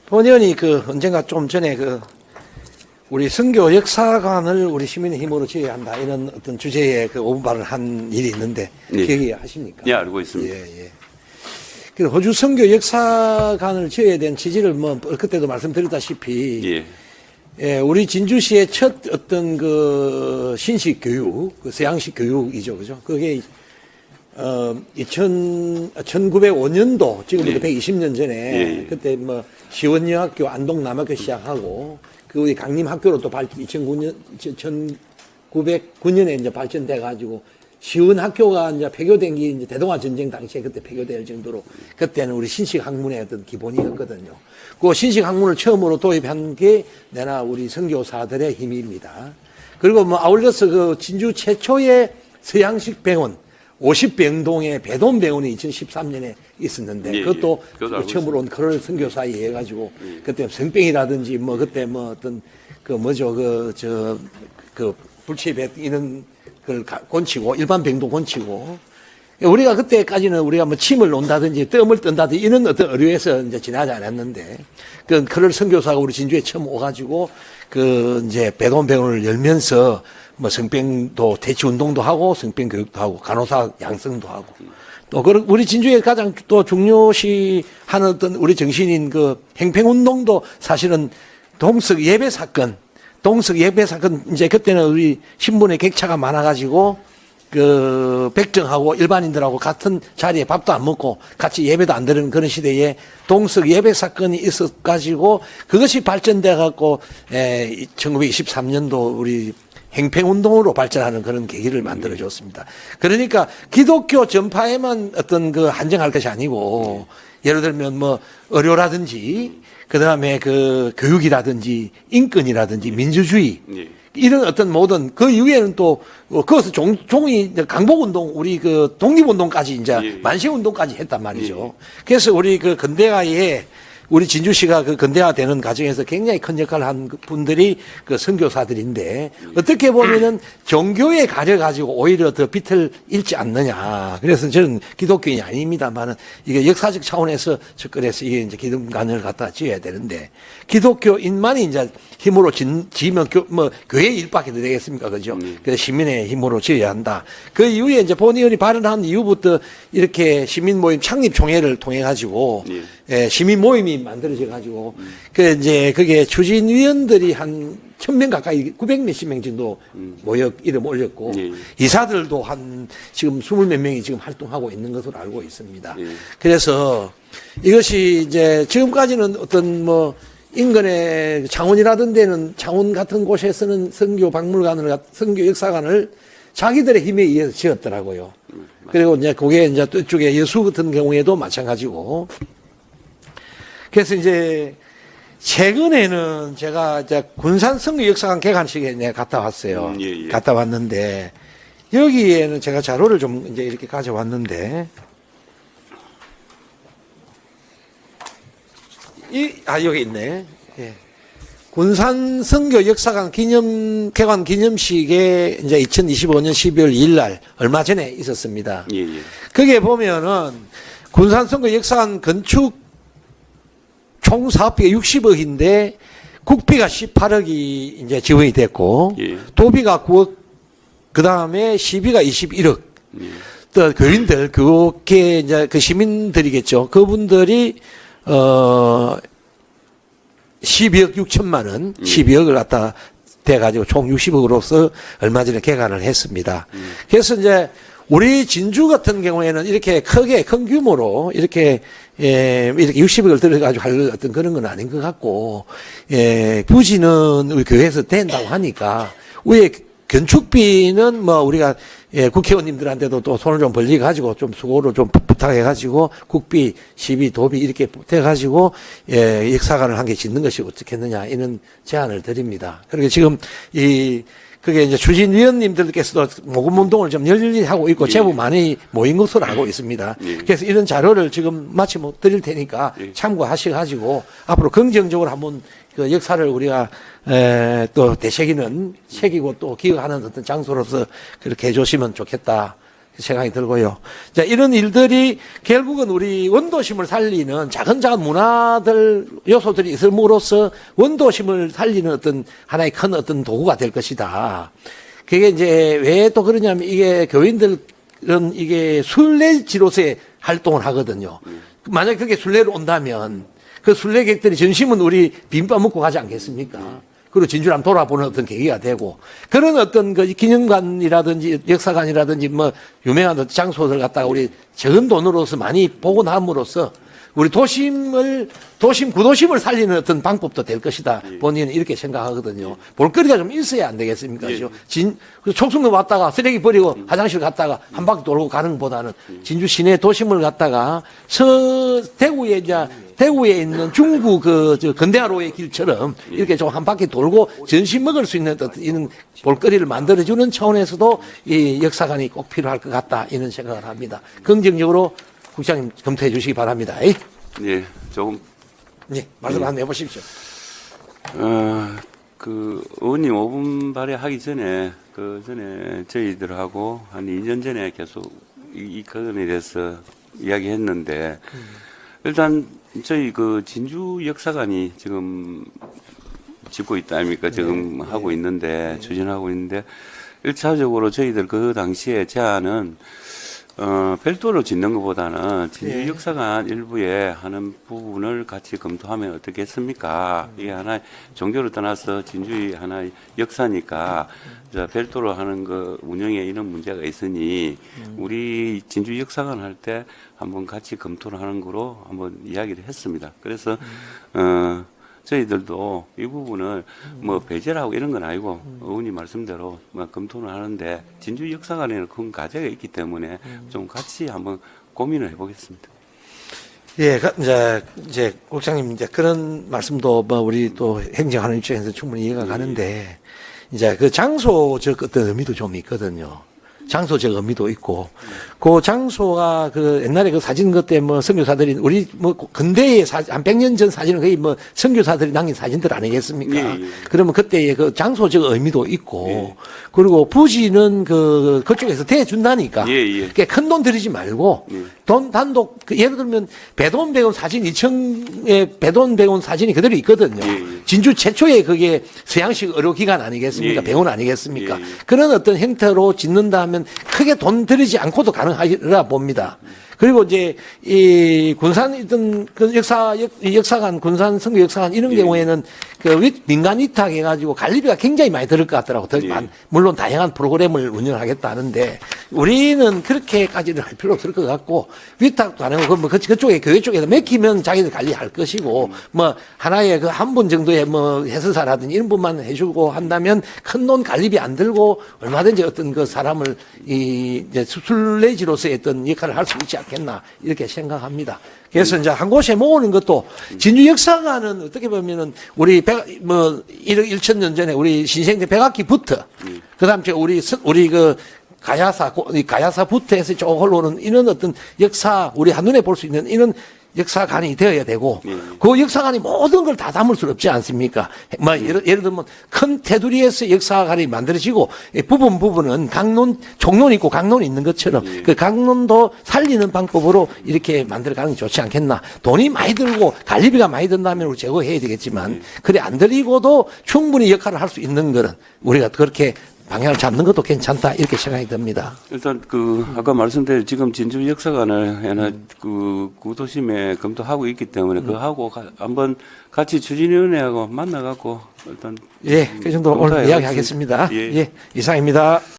본의원이 언젠가 좀 전에 우리 선교 역사관을 우리 시민의 힘으로 지어야 한다 이런 어떤 주제의 오분발을 한 일이 있는데 예. 기억하십니까? 예, 알고 있습니다. 예. 그래서 호주 선교 역사관을 지어야 된 취지를 그때도 말씀드렸다시피 우리 진주시의 첫 어떤 신식 교육, 서양식 교육이죠, 그죠? 그게 1905년도, 지금부터 120년 전에, 그때 시원여학교, 안동남학교 시작하고, 우리 강림학교로 또 1909년에 이제 발전돼가지고, 시원학교가 이제 폐교된 게 이제 대동아 전쟁 당시에 그때 폐교될 정도로, 그때는 우리 신식 학문의 어떤 기본이었거든요. 그 신식 학문을 처음으로 도입한 게 내나 우리 선교사들의 힘입니다. 그리고 아울러서 진주 최초의 서양식 병원, 50병동에 배돈병원이 2013년에 있었는데 그것도 처음으로 온 그럴 선교사에 의해 가지고 그때 성병이라든지 그때 어떤 불치배 이런 걸 고치고 일반 병도 고치고 우리가 그때까지는 우리가 침을 놓는다든지 뜸을 뜬다든지 이런 어떤 의료에서 이제 지나지 않았는데 그럴 선교사가 우리 진주에 처음 오가지고 이제 배돈병원을 열면서 성병도 대치 운동도 하고 성병 교육도 하고 간호사 양성도 하고 또 우리 진주에 가장 또 중요시하는 어떤 우리 정신인 행평 운동도 사실은 동석 예배 사건 이제 그때는 우리 신분의 격차가 많아가지고 백정하고 일반인들하고 같은 자리에 밥도 안 먹고 같이 예배도 안 드리는 그런 시대에 동석 예배 사건이 있어가지고 그것이 발전돼갖고 1923년도 우리 행평운동으로 발전하는 그런 계기를 만들어줬습니다. 그러니까 기독교 전파에만 어떤 한정할 것이 아니고 예를 들면 의료라든지 그 다음에 교육이라든지 인권이라든지 민주주의 이런 어떤 모든 그 이후에는 또 그것을 종이 강복운동 우리 독립운동까지 이제 만세운동까지 했단 말이죠. 그래서 우리 근대화에 우리 진주시가 근대화되는 과정에서 굉장히 큰 역할을 한 분들이 선교사들인데 어떻게 보면은 종교에 가려가지고 오히려 더 빛을 잃지 않느냐. 그래서 저는 기독교인이 아닙니다만은 이게 역사적 차원에서 접근해서 이게 이제 기독관을 갖다 지어야 되는데 기독교인만이 이제 힘으로 지면 교회 일밖에 되겠습니까? 그죠? 그래서 시민의 힘으로 지어야 한다. 그 이후에 이제 본의원이 발언한 이후부터 이렇게 시민 모임 창립총회를 통해 가지고 시민 모임이 만들어져 가지고 이제 그게 추진위원들이 한 1000명 가까이 900 몇십 명 정도 이름 올렸고 이사들도 지금 20 몇 명이 지금 활동하고 있는 것으로 알고 있습니다. 그래서 이것이 이제 지금까지는 어떤 인근의 창원이라든 데는 창원 같은 곳에서는 선교 선교 역사관을 자기들의 힘에 의해서 지었더라고요. 그리고 이제 그게 이제 또 이쪽에 여수 같은 경우에도 마찬가지고. 그래서 이제 최근에는 제가 이제 군산 선교 역사관 개관식에 갔다 왔어요. 갔다 왔는데 여기에는 제가 자료를 좀 이제 이렇게 가져왔는데 여기 있네. 군산 선교 역사관 개관 기념식에 이제 2025년 12월 2일 날 얼마 전에 있었습니다. 거기에 보면은 군산 선교 역사관 건축 총 사업비가 60억인데 국비가 18억이 이제 지원이 됐고 도비가 9억 그 다음에 시비가 21억. 또 교인들 그렇게 이제 시민들이겠죠. 그분들이 12억 6천만 원, 12억을 갖다 돼가지고 총 60억으로서 얼마 전에 개관을 했습니다. 그래서 이제 우리 진주 같은 경우에는 이렇게 큰 규모로 이렇게 60억을 들어가지고 할 어떤 그런 건 아닌 것 같고, 부지는 우리 교회에서 된다고 하니까, 위에 건축비는 우리가 국회의원님들한테도 또 손을 좀 벌려가지고 좀 수고를 좀 부탁해가지고 국비, 시비, 도비 이렇게 해가지고 역사관을 한 개 짓는 것이 어떻겠느냐 이런 제안을 드립니다. 그리고 지금 그게 이제 추진위원님들께서도 모금운동을 좀 열렬히 하고 있고 제법 많이 모인 것으로 알고 있습니다. 그래서 이런 자료를 지금 마치 드릴 테니까 참고하셔가지고 앞으로 긍정적으로 한번 역사를 우리가 또 되새기고 또 기억하는 어떤 장소로서 그렇게 해주시면 좋겠다 생각이 들고요. 자, 이런 일들이 결국은 우리 원도심을 살리는 작은 문화들 요소들이 있음으로써 원도심을 살리는 어떤 하나의 큰 어떤 도구가 될 것이다. 그게 이제 왜 또 그러냐면 이게 교인들은 이게 순례지로서의 활동을 하거든요. 만약에 그게 순례로 온다면 그 순례객들이 전심은 우리 비빔밥 먹고 가지 않겠습니까? 그리고 진주를 한번 돌아보는 어떤 계기가 되고 그런 어떤 그 기념관이라든지 역사관이라든지 뭐 유명한 어떤 장소들 갖다가 우리 적은 돈으로서 많이 복원함으로써 우리 구도심을 살리는 어떤 방법도 될 것이다. 본인은 이렇게 생각하거든요. 볼거리가 좀 있어야 안 되겠습니까? 촉순도 왔다가 쓰레기 버리고 화장실 갔다가 한 바퀴 돌고 가는 것보다는 진주 시내 도심을 갖다가 대구에 있는 중구 건대하로의 길처럼 이렇게 좀 한 바퀴 돌고 전신 먹을 수 있는 어떤 이런 볼거리를 만들어주는 차원에서도 이 역사관이 꼭 필요할 것 같다. 이런 생각을 합니다. 긍정적으로 국장님 검토해 주시기 바랍니다. 예, 조금. 예, 말씀 한번 해보십시오. 의원님 5분 발의하기 전에, 저희들하고 한 2년 전에 계속 이 건에 대해서 이야기했는데, 일단 저희 진주 역사관이 지금 짓고 있다 아닙니까? 지금 하고 있는데, 추진하고 있는데, 1차적으로 저희들 그 당시에 제안은 별도로 짓는 것보다는 진주 역사관 일부에 하는 부분을 같이 검토하면 어떻겠습니까? 이게 하나의 종교를 떠나서 진주의 하나의 역사니까 별도로 하는 거 운영에 이런 문제가 있으니 우리 진주 역사관 할 때 한번 같이 검토를 하는 거로 한번 이야기를 했습니다. 그래서 저희들도 이 부분을 뭐 배제를 하고 이런 건 아니고 의원님 말씀대로 검토를 하는데 진주 역사관에는 큰 과제가 있기 때문에 좀 같이 한번 고민을 해보겠습니다. 예, 이제 국장님 이제 그런 말씀도 뭐 우리 또 행정하는 입장에서 충분히 이해가 가는데 이제 그 장소적 어떤 의미도 좀 있거든요. 장소적 의미도 있고, 그 장소가 옛날에 그 사진 그때 뭐 선교사들이 우리 뭐 근대의 한 100년 전 사진은 거의 뭐 선교사들이 남긴 사진들 아니겠습니까? 그러면 그때의 그 장소적 의미도 있고, 그리고 부지는 그쪽에서 대준다니까. 큰 돈 들이지 말고, 돈 단독, 예를 들면 배돈 배운 사진, 2층에 배돈 배운 사진이 그대로 있거든요. 진주 최초의 그게 서양식 의료기관 아니겠습니까? 병원 아니겠습니까? 그런 어떤 형태로 짓는다면 크게 돈 들이지 않고도 가능하리라 봅니다. 그리고 이제 이 군산 역사관, 군산 선교 역사관 이런 경우에는 민간 위탁해가지고 관리비가 굉장히 많이 들을 것 같더라고. 물론 다양한 프로그램을 운영하겠다 하는데 우리는 그렇게까지는 할 필요 없을 것 같고 위탁도 안 하고 그쪽에 교회 쪽에서 맡기면 자기들 관리할 것이고 뭐 하나의 한 분 정도의 뭐 해설사라든지 이런 분만 해주고 한다면 큰 돈 관리비 안 들고 얼마든지 어떤 그 사람을 이제 순례지로서의 어떤 역할을 할 수 있지 않겠나 이렇게 생각합니다. 그래서 이제 한 곳에 모으는 것도 진주 역사관은 어떻게 보면은 우리 1억 1천 전에 우리 신생대 백악기부터 그다음 우리 가야사부터 해서 쭉 올라오는 이런 어떤 역사 우리 한눈에 볼 수 있는 이런 역사관이 되어야 되고 그 역사관이 모든 걸 다 담을 수 없지 않습니까? 뭐 예를 들면 큰 테두리에서 역사관이 만들어지고 부분은 종론이 있고 강론이 있는 것처럼 그 강론도 살리는 방법으로 이렇게 만들어가는 게 좋지 않겠나. 돈이 많이 들고 관리비가 많이 든다면 우리 제거해야 되겠지만 그래 안 들이고도 충분히 역할을 할 수 있는 거는 우리가 그렇게 방향을 잡는 것도 괜찮다 이렇게 생각이 듭니다. 일단 아까 말씀드린 지금 진주 역사관을 구도심에 검토하고 있기 때문에 그하고 한번 같이 추진위원회하고 만나갖고 일단 그 정도로 오늘 이야기하겠습니다. 예, 이상입니다.